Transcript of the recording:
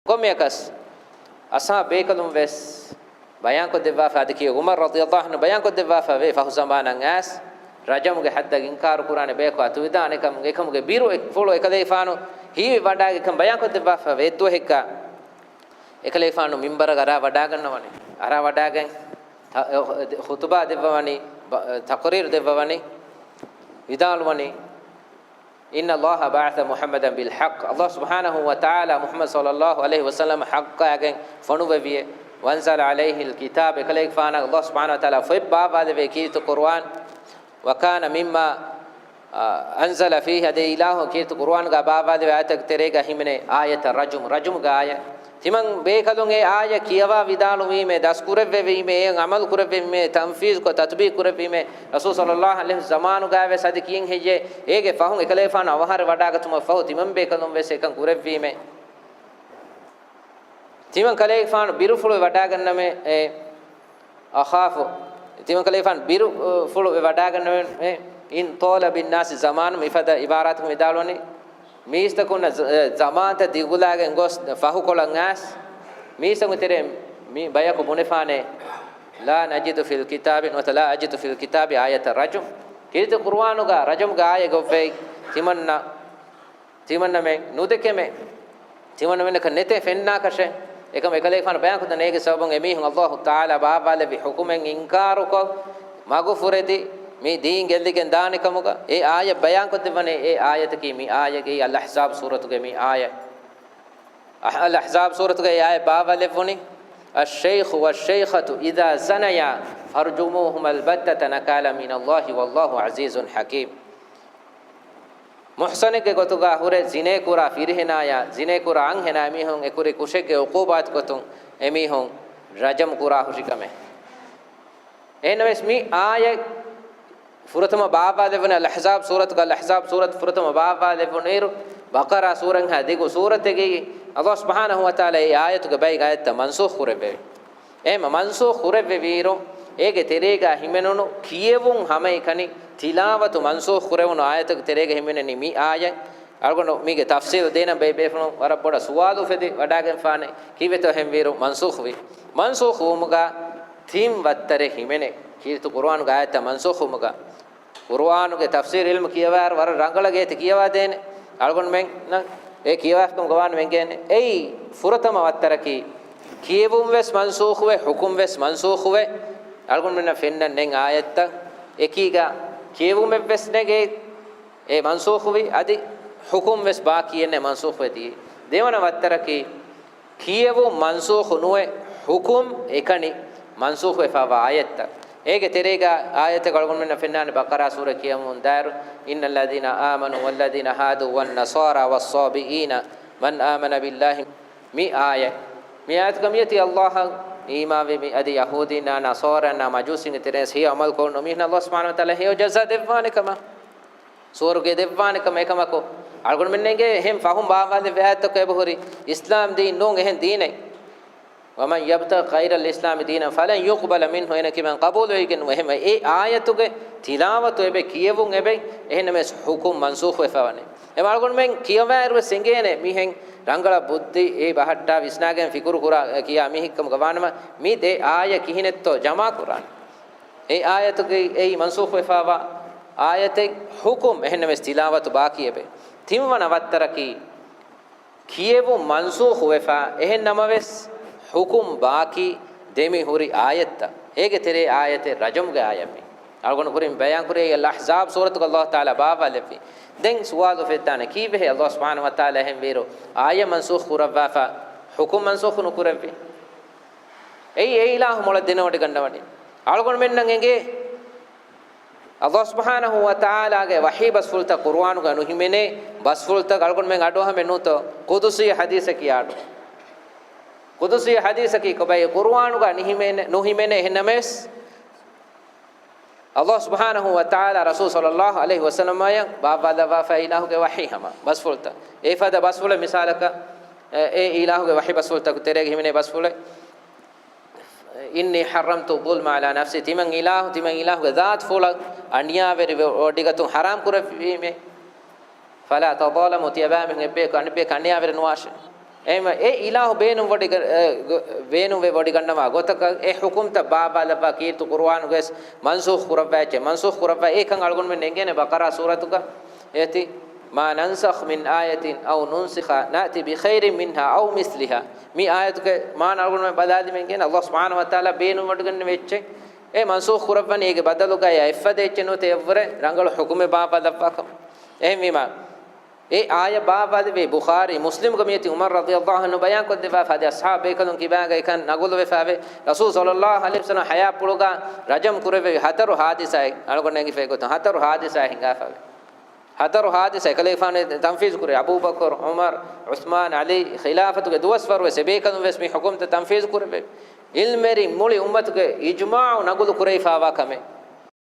komekas asa bekalum ves bayan ko devwa fa adki umar radiyallahu anhu bayan ko devwa fa ve fa husamanan as rajamuge hadda inkar qur'ane be ko atuvidane kam ekamuge biru folo ekade faano hiwi wadaage kam bayan ko devwa fa ve to hekka ekale faano minbar gara wada gannawani ara wadagen khutba devwani taqrir devwani vidalwani inna allaha ba'atha muhammadan bil haqq allah subhanahu wa ta'ala muhammad sallallahu alaihi wasallam haqqagen fonuweviye wanzala alaihi al kitab ekale faana allah subhanahu wa ta'ala fibba wale ve kitu qur'an wa kana mimma anzala fihi ade ilahu kitu qur'an ga ba wale ve ayat terega himne ayat rajum ga ayat timan bekalun e aya kiyawa vidalu wime das kurave wime en amal kurave wime tanfiz ko tatbiq kurave wime rasul sallallahu alaihi zamanu gawe sadi kiyen heje ege fahun ekale fan awhar wada gatuma fahu timan bekalun wese kan kurave wime timan kale fan birufulu wada ganname e akhafu timan kale fan birufulu wada ganname in tola bin nas zaman mifada ibarat midaloni mistakun zamanta digulagen gos fahu kolangas misamu tere mi bayako bunefane la najidu fil kitabi wa la ajidu fil kitabi ayat rajum kirte qur'anu ga rajum ga ay gove timanna me nudekeme timanna me nete fenna kashe ekam ekale fan bayan ko nege sabon emi allah taala baabale bi hukumen inkaru ko magufuredi මේ දීන් ගෙල්ලිගෙන් දාන කමුක ඒ ආය බයන් කොතවනේ ඒ ආයත කි මේ ආයගේ අල් අහ්සාබ් සූරතුගේ මේ ආය අල් අහ්සාබ් සූරතුගේ ආය බාවලෙෆුනි الشيخ والشيخة إذا زنيا فارجموهما البتة نكالا من الله والله عزيز حكيم محسن کے گتگا ہورے زنے کورا فیرہنایا زنے کورا انہنا میہن اکورے کشے کے عقوبات گتوں امیہن رجم کورا ہشکمے اینوس می آیہ فرتما بابا لبن الاحزاب سوره الاحزاب سوره فرتما بابا لبنير بقره سوره هذه سوره تجي الله سبحانه وتعالى ايات كبي ايات منسوخ قربه ايما منسوخ قربه ويرو ايگه تريگا හිමෙනුණු කියවුන් හැමයි කනි තිලාවතු منسوخ قرවුණු ආයතක තෙරේග හිමෙනනි මි ආය අල්ගොන මීගේ තෆ්සීල් දෙන බේෆුණු වර බොඩ සුවාලු ෆෙදි වඩාගෙන් ෆානේ කීවෙතෝ හැම් වීරු منسوخ වේ منسوخ වමුගා තීම් වත්තර හිමෙනේ කීතු කුර්ආන් ගායත منسوخ වමුගා කුර්ආන් ගේ තෆ්සීර් ඉල්ම කියවාර වර රංගලගේ ති කියවා දෙන්නේ අල්ගොන මෙන් න ඒ කියවාස්කම් ගවාන මෙන් කියන්නේ එයි ෆුරතම වත්තරකි කියවුම් වෙස් منسوخ වේ හුකුම් වෙස් منسوخ වේ අල්ගොන මෙන්න ෆෙන්නන් නෙන් ආයත්ත එකීගා කියවුම් වෙස් නෙගේ ඒ منسوخ වේ අදි හුකුම් වෙස් බාකියන්නේ منسوخ වෙදී දේවන වත්තරකි කියවුම් منسوخ නුවේ හුකුම් එකනි منسوخ වෙෆා ආයත්ත ايگه تريگا ايت گلگون من فنان بقره سوره كيمون دار ان الذين امنوا والذين هادوا والنصارى والصابئين من امن بالله مي ايه مي ايت كميتي الله ايمان بي ادي يهودينا نصارى مجوسين تريس هي عمل كون مين الله سبحانه وتعالى هي جزاء ديوانكما سورگه ديوانكما එකමකෝ අල්ගොන් මෙන්නේගේ එහෙම් ෆහුම් බාවාදේ වැහත් කේබහුරි ඉස්ලාම් දීන් නෝන් එහෙන් දීනේ ومن يبتغي غير الاسلام دينا فلن يقبل منه انك من قبول ويكن وهم اي ايتوge tilawatu ebe kiyevun ebe ehnemes hukum mansukh wefawani emalgon men kiyawaru sengene mihen rangala buddhi e bahatta visnagen fikuru kura kiya mihikkam gawanama mi de aya kihinetto jama quran e ayatuge ei mansukh wefawa ayate hukum ehnemes tilawatu baki ebe timwana wattaraki kiyevun mansukh wefa ehennamaves hukum baki demi huri ayatta ege tere ayate rajum ge ayami algon kurim bayan kure al ahzab surat allah taala baba lefi den suwalu fetana kibe allah subhanahu wa taala hem vero aya mansukh kurava fa hukum mansukh nu kurave ei ilah mola denawde gandawani algon mennan enge allah subhanahu wa taala ge wahi basfulta qur'anu ga nuhimene basfulta algon men ado hame nuto qudusi hadise kiyado قدسي حديثك كبي قرآن کا نهيمن هنمس الله سبحانه وتعالى رسول صلى الله عليه وسلم يا بابا دوا فإله کے وحي ہما بس فلتا اے فدا بس فل مثالک اے الہ کے وحي بس فلتا تیرے ہمنے بس فل inni haramtu dhulma ala nafsi timan ilahu ke zat ful aniya veri odigatu haram kurafime fala tadalamu tiyabam ebbe kanbe kaniya veri nuwash ema e ilahu beenum wadi beenum we wadi gannama gotaka e hukumta baba laba kitu qur'an ges mansukh kurabba e kan algon men engene baqara suratuka eti ma nansakh min ayatin aw nunsikha nati bi khairin minha aw misliha mi ayatuke ma algon men badadi men engene Allah subhanahu wa taala beenum wadi ganne wecche e mansukh kurabba ne ege badaluga ya effade echno te evre rangal hukume baba laba kam ehmima e aya baabade ve bukhari muslim gamiyati umar radhiyallahu anhu bayan ko deva fade ashab ekalun kibaga ekan nagul ve fave rasul sallallahu alaihi wasallam haya puluga rajam kurave hataru hadisa algonegi fe ko hataru hadisa hinga fave hataru hadisa kale fane tanfiz kure abu bakr umar usman ali khilafatu ke duwas farwe sebe kalun vesmi hukum ta tanfiz kurave ilmeri muli ummat ke ijma' nagul kure fawa kame